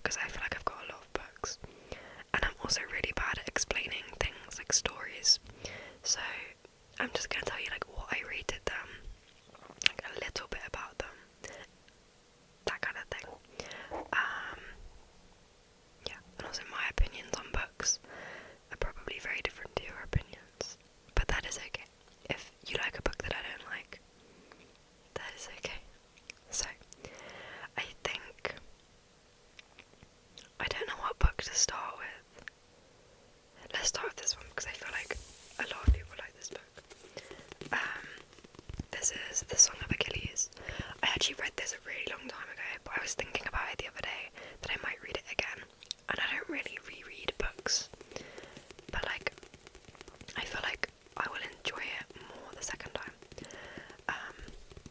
because I feel like I've got a lot of books, and I'm also really bad at explaining things like stories. So I'm just gonna tell you like what I rated them, like a little bit about them, that kind of thing. Yeah, and also my opinions on books are probably very different to your opinions, but that is okay. If you like a book that I don't like, that is okay. So I think I don't know what book to start with. Let's start with this one because I feel like a lot of people like this book. This is The Song of Achilles. I actually read this a really long time ago, but I was thinking about it the other day that I might read it again. And I don't really reread books, but like I feel like I will enjoy it more the second time.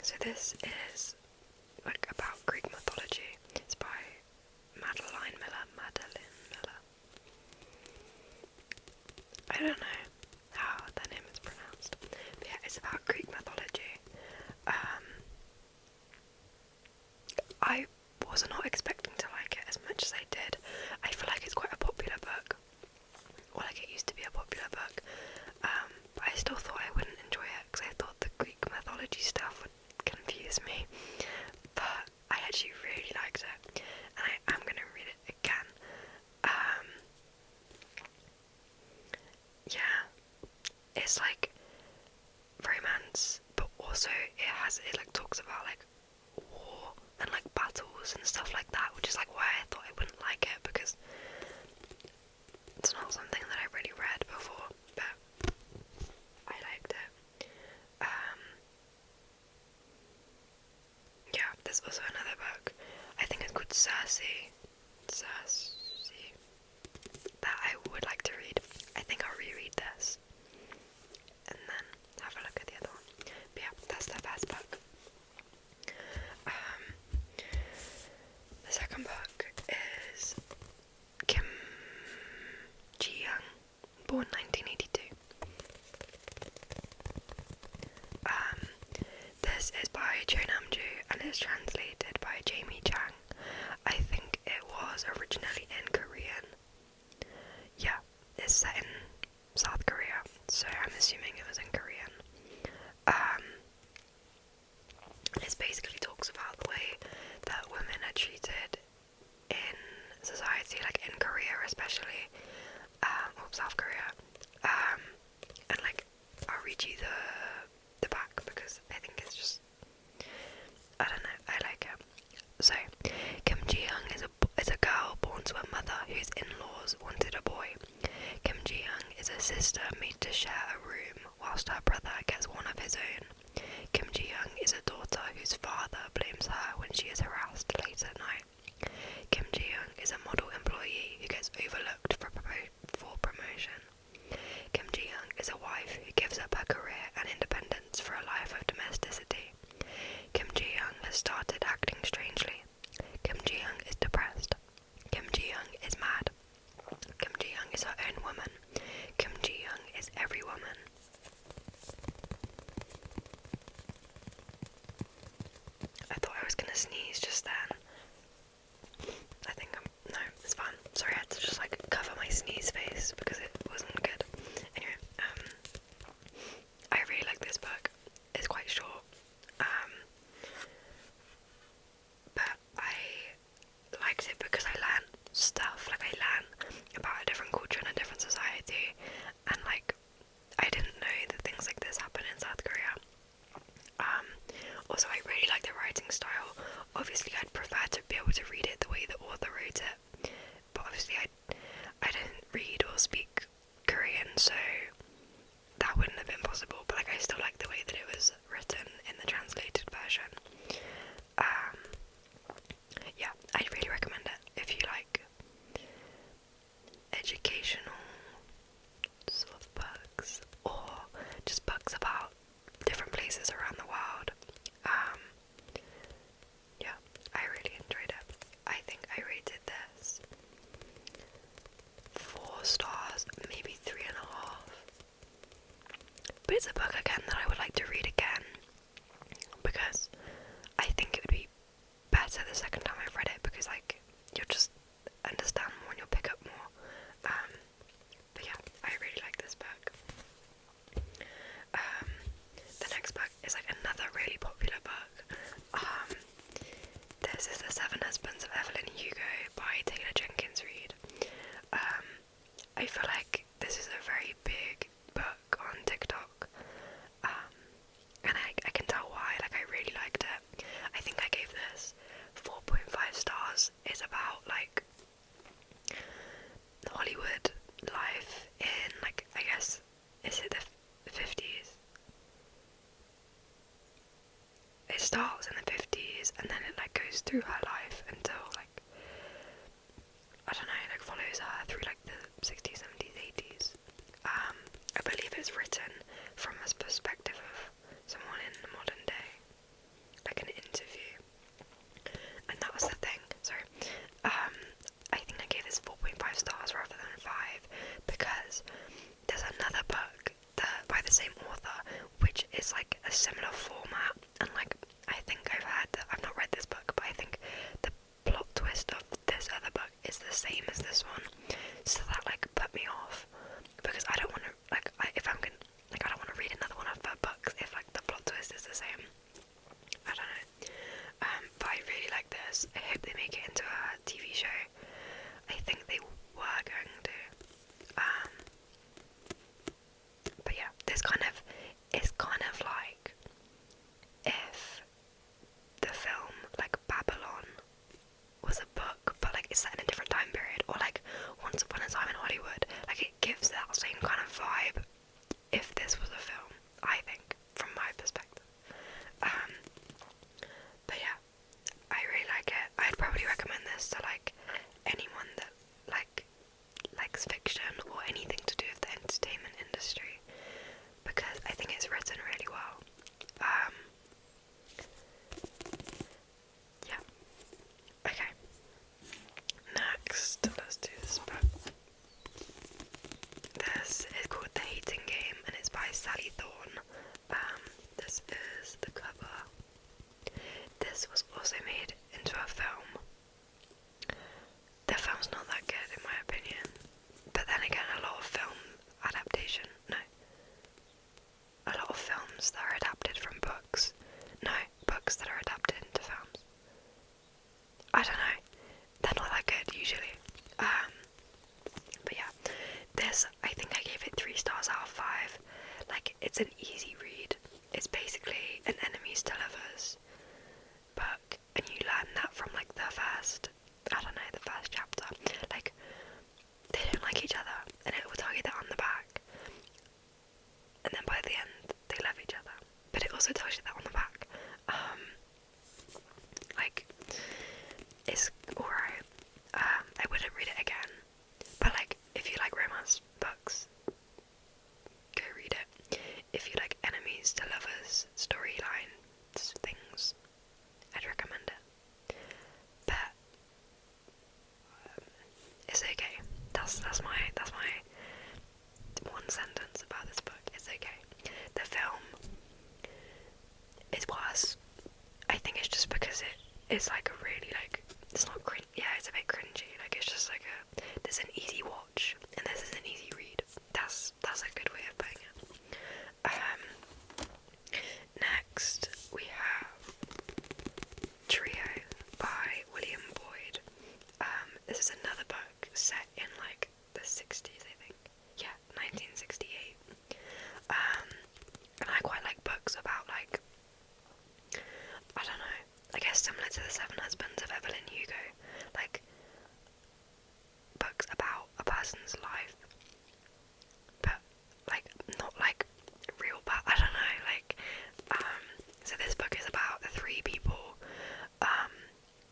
So this is like about Greek mythology. It's by Madeline Miller. I don't know how that name is pronounced, but yeah, it's about Greek mythology. I was not expecting to like it as much as I did. I feel like it's quite a popular book, or like it used to be a popular book, but I still thought I wouldn't enjoy it because I thought the Greek mythology stuff would confuse me, but I actually really liked it, and I am going to read it again. Yeah, it's like romance, but also it like talks about like war and like battles and stuff like that, which is like why I thought I wouldn't like it, because it's not something that I really read before, but I liked it. Yeah, there's also another book, I think it's called Jocie, that I would like to read. I think I'll reread this and then have a look at the other one. But yeah, that's the first book. The second book is Kim Ji-young, born 1982. This is by Jo Nam-ju and is translated by Jamie Chang. I think it was originally in Korean. Yeah, it's set in South Korea, so I'm assuming it was in Korean. It basically talks about the way that women are treated in society, like in Korea especially, or South Korea, and like I'll read you the back because I think it's just, I don't know, I like it. So, Kim Ji-young is a girl born to a mother whose in-laws wanted a boy. Kim Ji-young is a sister made to share a room whilst her brother gets one of his own. Kim Ji-young is a daughter whose father blames her when she is harassed late at night. Kim Ji-young is a model employee who gets overlooked for promotion. Kim Ji-young is a wife who gives up her career and independence for a life of domesticity. Kim Ji-young has started acting strangely. Kim Ji-young is depressed. Kim Ji-young is mad. Kim Ji-young is her own woman. Kim Ji-young is every woman. I thought I was gonna sneeze just then. No, I feel like this is a very big book on TikTok, and I can tell why. Like, I really liked it. I think I gave this 4.5 stars. It's about like Hollywood life in, like, I guess, is it the 50s? It starts in the 50s and then it like goes through her life until like, I don't know, like follows her through like the 60s, 70s, 80s. I believe it's written from a perspective of someone in the modern day, like an interview. And that was the thing. Sorry. I think I gave this 4.5 stars rather than 5 because there's another book by the same author which is like a similar format, and like I think I've not read this book, but I think the plot twist of this other book is the same as this one, so that like put me off because I don't want to I don't want to read another one of her books if like the plot twist is the same. I don't know. But I really like this. I hope they make it into a TV show. I think they were going to. But yeah, this is kind of like if the film like Babylon was a book, but like it's set in a different time period, or like Once Upon a Time in Hollywood. Like it gives that same kind of vibe if this was a film, I think, from my perspective. But yeah, I really like it. I'd probably recommend this to like anyone that likes fiction or anything to do with the entertainment industry, because I think it's written really well. Yeah. Okay. Next, let's do this book. This is called The Hating Game and it's by Sally Thorne. This is the cover. This was also made into a film. The film's not that good in my opinion, but then again a lot of films that are adapted from books. No, books that are adapted into films. I don't know, they're not that good usually. But yeah, this, I think I gave it 3 stars out of 5. Like, it's an easy read. It's basically an enemies to lovers book, and you learn that from like the first chapter. Like, they don't like each other, and it will tell you that on the back. And then by the end, they love each other. But it also tells you that on the back. Like, it's alright. I wouldn't read it again. But like, if you like romance books, go read it. If you like enemies to lovers storyline things, I'd recommend it. But it's okay. That's my one sentence about this book. It's okay. The film is worse. I think it's just because it's like a really like, it's not cringe. Yeah, it's a bit cringy. Like, it's just like there's an easy watch and this is an easy read. That's a good way of putting it. Next we have Trio by William Boyd. This is another book set in like the 60s, I think. Yeah, 1968. And I quite like books about like, I don't know, I guess similar to The Seven Husbands of Evelyn Hugo, like books about a person's life, but like not like real, but I don't know, like so this book is about the 3 people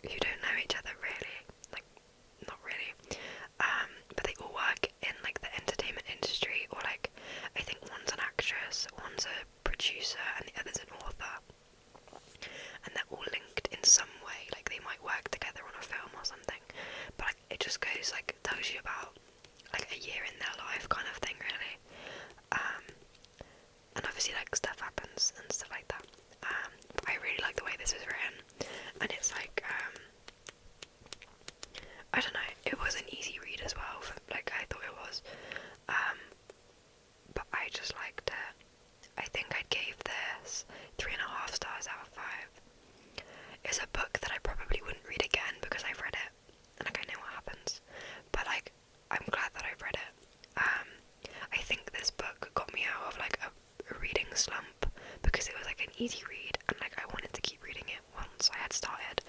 who don't know each other really, like not really, but they all work in like the entertainment industry, or like I think one's an actress, one's a producer, and the other's an author, and they're all linked in some way. Like they might work together on a film or something, but like, it just goes like, tells you about like a year in their life kind of thing really. And obviously like stuff happens and stuff like that. But I really like the way this is written, and it's like I don't know, it was an easy read as well, like I thought it was, but I just liked it. I think I gave this 3.5 stars out of 5. It's a book that I probably wouldn't read again because I've read it and like I know what happens, but like I'm glad that I've read it. easy read, and like I wanted to keep reading it once I had started.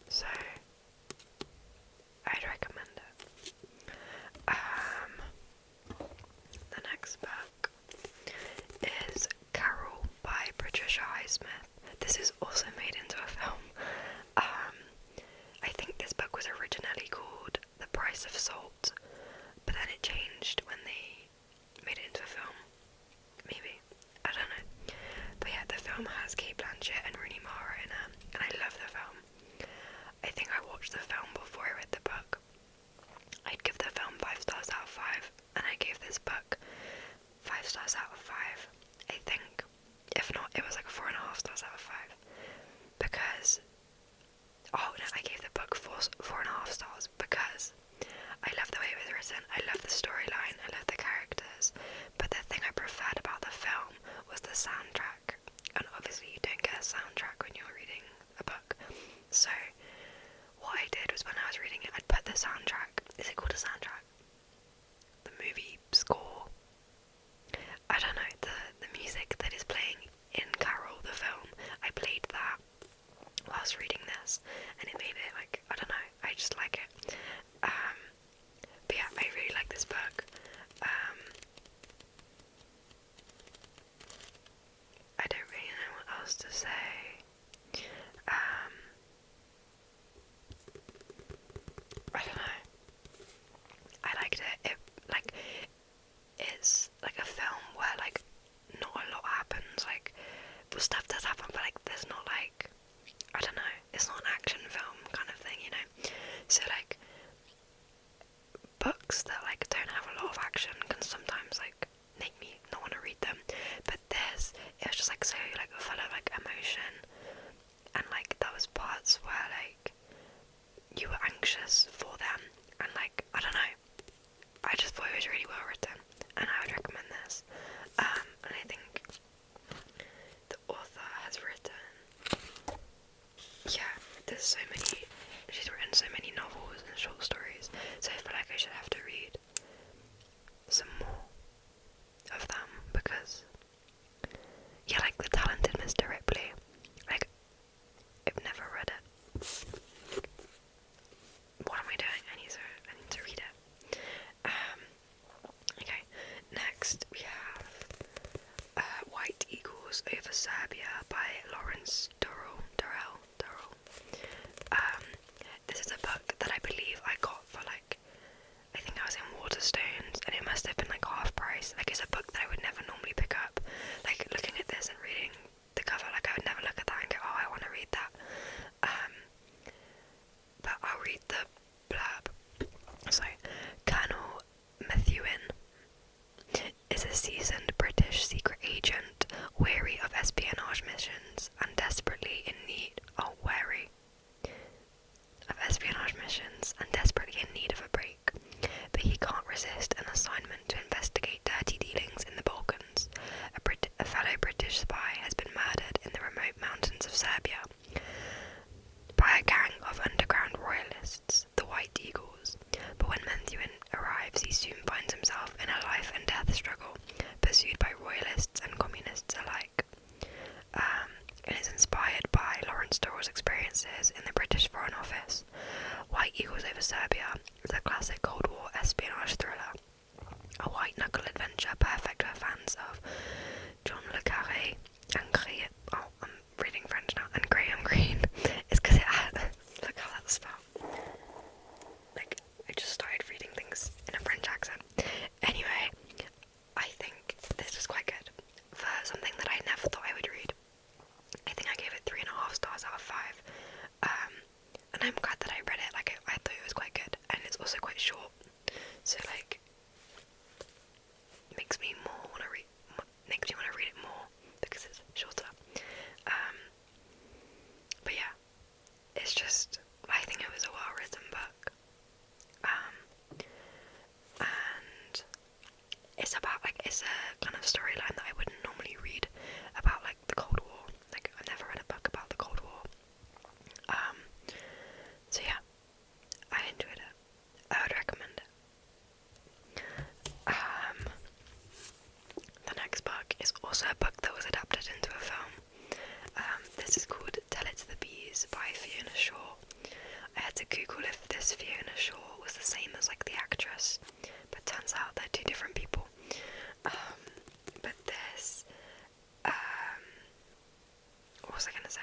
So I'd recommend it. The next book is Carol by Patricia Highsmith. This is also made into a film. I think this book was originally called The Price of Salt, but then it changed when they made it into a film. Maybe. I don't know. But yeah, the film has Kate Blanchett and Rooney Mara in it, and I love the film. I think I watched the film before I read the book. I'd give the film 5 stars out of 5, and I gave this book 5 stars out of 5. I think. If not, it was like 4.5 stars out of 5. Because I gave the book 4.5 stars because I love the way it was written, I love the storyline, I love the characters, but the thing I preferred about the film was the soundtrack, and obviously you don't get a soundtrack when you're reading a book. So what I did was, when I was reading it, I'd put the soundtrack, is it called a soundtrack? The movie score? I don't know, the music that is playing in Carol, the film, I played that whilst reading this, and it made it like, I don't know, I just like it. But yeah, I really like this book. I don't really know what else to say. I don't know. I liked it. It's like a film where like not a lot happens. Like, well, stuff does happen, but like there's not like, I don't know, it's not an action film kind of thing, you know? So like, books that like don't have a lot of action can sometimes like make me not want to read them, but it was just like so like full of like emotion, and like there was parts where like you were anxious for them, and like, I don't know, I just thought it was really well written, and I would recommend this. And I think the author has written, yeah, she's written so many novels and short stories, so I feel like I should have to read some more of them, because yeah, like The Talented Mr. Ripley, like, I've never read it. What am I doing? I need to read it. Okay, next we have White Eagles Over Serbia by Lawrence Durrell. This is a book that I believe I got for like, I think I was in Waterstones, and it must have been like half price. Like, it's a book that I would never normally pick up. Like, looking at this and reading the cover, like I would never look at that and go, oh, I want to read that. But I'll read the blurb. So, Colonel Methuen is a seasoned British secret agent, weary of espionage missions and desperately in need of a break. But he can't resist an assignment to investigate dirty dealings in the Balkans. A fellow British spy has been murdered in the remote mountains of Serbia by a gang of underground royalists, the White Eagles. But when Methuen arrives, he soon finds himself in a life and death struggle, pursued by royalists and communists alike. It is inspired by Lawrence Durrell's experiences in the British Foreign Office. White Eagles Over Serbia is a classic Cold War espionage thriller, a white-knuckle adventure perfect for fans of John le Carré and I'm reading French now, and Graham Greene. It's because it has, look how that's spelled. Like, I just started reading things in a French accent. Anyway, I think this was quite good for something that I never thought I would read. I think I gave it 3.5 stars out of 5. And I'm glad that I read it. Like, I thought it was quite good. Google if this Fiona Shaw was the same as like the actress, but turns out they're two different people. But this, what was I gonna say?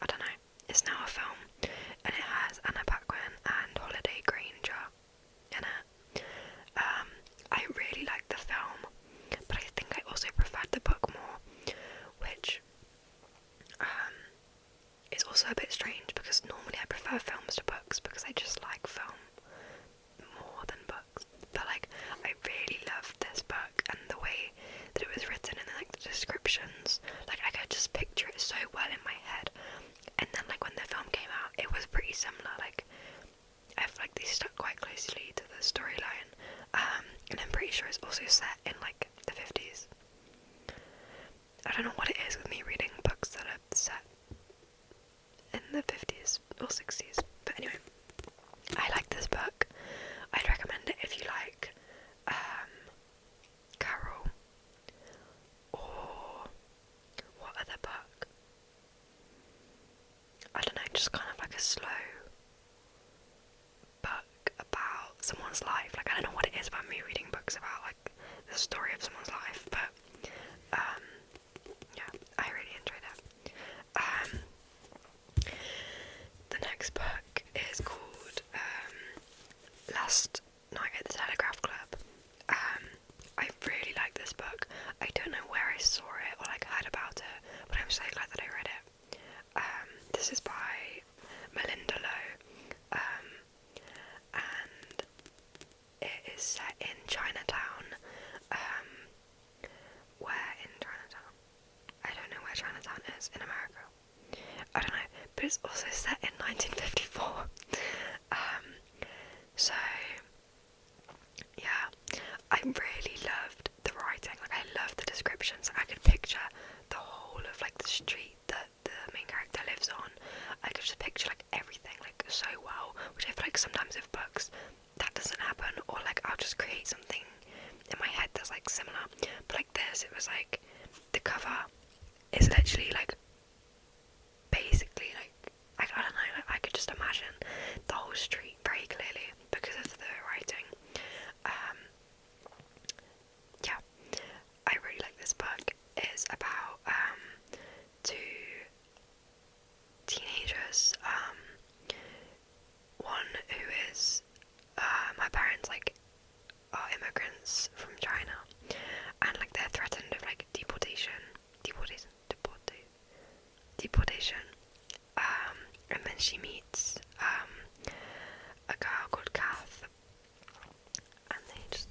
I don't know. It's now a film, and it has Anna Paquin and Holliday Grainger in it. I really liked the film, but I think I also preferred the book more, which is also a bit strange because normally I prefer films to books because I just like film more than books. But like, I really loved this book and the way that it was written and like the descriptions. Like, I could just picture it so well in my head. And then like when the film came out, it was pretty similar. Like, I feel like they stuck quite closely to the storyline. And I'm pretty sure it's also set in like the 50s. I don't know what it is with me reading books that are set in the 50s or 60s. But anyway, I like this book. I'd recommend it if you like Carol, or what other book? I don't know, just kind of like a slow book about someone's life. Like, I don't know what it is about me reading books about like the story of someone's life, but yeah, I really enjoyed it. The next book is called Last Night at the Telegraph Club. I really like this book. I don't know where I saw it or like heard about it, but I'm so glad that I read it. This is by Melinda Lowe, and it is set in Chinatown. Where in Chinatown? I don't know where Chinatown is in America. I don't know, but it's also set in 1954. So yeah, I really loved the writing. Like, I loved the descriptions. I could picture the whole of like the street that the main character lives on. I could just picture like everything like so well, which I feel like sometimes with books that doesn't happen, or like I'll just create something in my head that's like similar. But like this, it was like the cover is literally like basically like I don't know, like I could just imagine the whole street very clearly because of the writing. Yeah, I really like this book. It's about two teenagers, one who is her parents like are immigrants from China, and like they're threatened with like deportation, and then she meets a girl called Kath, and they just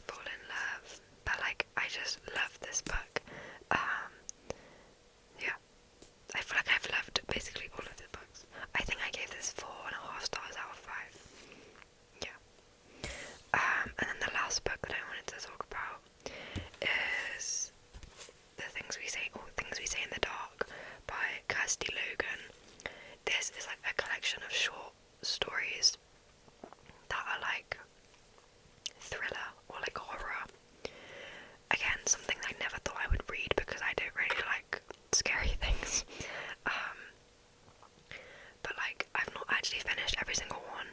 fall in love. But like, I just love this book. Yeah, I feel like I've loved basically all of the books. I think I gave this 4.5 stars out of 5. Yeah. And then the last book that I wanted to talk about is Things We Say in the Dark by Kirsty Logan. This is like a collection of short stories that are like thriller or like horror. Again, something I never thought I would read because I don't really like scary things. But like, I've not actually finished every single one.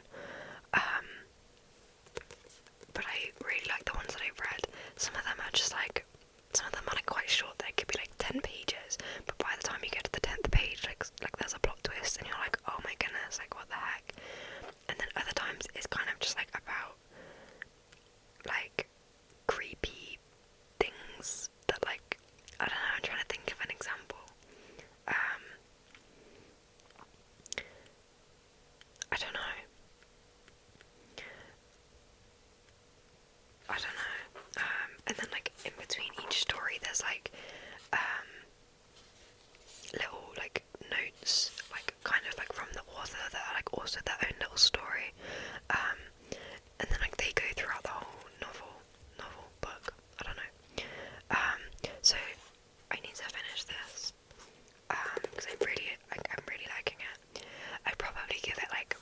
But I really like the ones that I've read. Some of them are like quite short. They could be like 10 pages, but by the time you get to the 10th page, like there's a plot twist and you're like, oh my goodness, like what the heck. And then other times it's kind of just like about like creepy things that like, I don't know, I'm trying to think of an example. I don't know. And then like in between each story there's like little like notes, like kind of like from the author that are like also their own little story. And then like they go throughout the whole novel book. I don't know. So I need to finish this because I'm really liking it. I'd probably give it like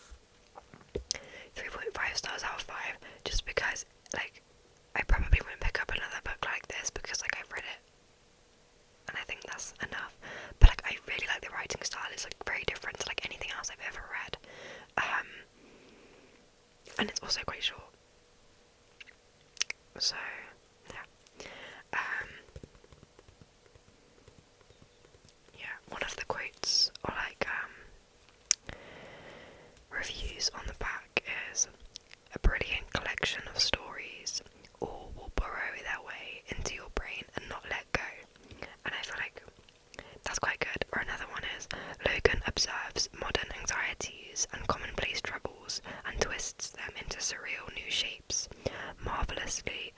and it's also quite short. So yeah. Yeah, one of the quotes or like reviews on the back is a brilliant collection of stories, all will burrow their way into your brain and not let go. And I feel like that's quite good. Or another one is, Logan observes modern anxieties and commonplace troubles and twists them into surreal new shapes, marvellously